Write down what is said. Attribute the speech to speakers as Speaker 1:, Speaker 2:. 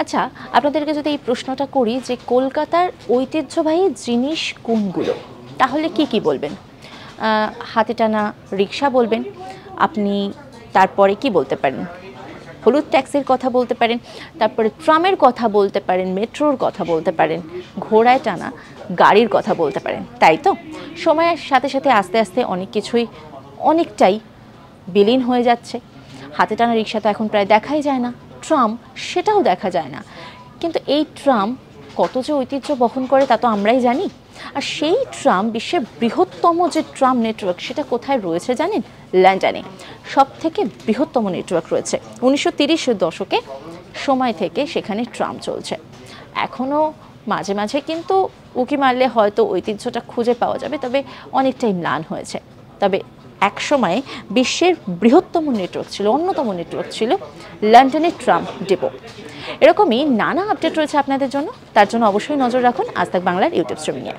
Speaker 1: আচ্ছা, আপনাদেরকে যদি এই প্রশ্নটা করি যে কলকাতার ঐতিহ্যবাহী জিনিস কোনগুলো, তাহলে কি কি বলবেন? হাতে টানা রিক্সা বলবেন আপনি, তারপরে কি বলতে পারেন? হলুদ ট্যাক্সির কথা বলতে পারেন, তারপরে ট্রামের কথা বলতে পারেন, মেট্রোর কথা বলতে পারেন, ঘোড়ায় টানা গাড়ির কথা বলতে পারেন, তাই তো? সময়ের সাথে সাথে আস্তে আস্তে অনেক কিছুই অনেকটাই বিলীন হয়ে যাচ্ছে। হাতে টানা রিক্সা তো এখন প্রায় দেখাই যায় না, ট্রাম সেটাও দেখা যায় না। কিন্তু এই ট্রাম কত যে ঐতিহ্য বহন করে তা তো আমরাই জানি। আর সেই ট্রাম বিশ্বের বৃহত্তম যে ট্রাম নেটওয়ার্ক, সেটা কোথায় রয়েছে জানেন? লন্ডনে সব থেকে বৃহত্তম নেটওয়ার্ক রয়েছে। 1930-এর দশকে সময় থেকে সেখানে ট্রাম চলছে। এখনও মাঝে মাঝে কিন্তু উঁকি মারলে হয়তো ঐতিহ্যটা খুঁজে পাওয়া যাবে, তবে অনেকটাই ম্লান হয়েছে। তবে এক সময়ে বিশ্বের বৃহত্তম নেটওয়ার্ক ছিল, অন্যতম নেটওয়ার্ক ছিল লন্ডনের ট্রাম ডিপো। এরকমই নানা আপডেট রয়েছে আপনাদের জন্য, তার জন্য অবশ্যই নজর রাখুন আজ তাক বাংলার ইউটিউব স্ট্রিমিংয়ে।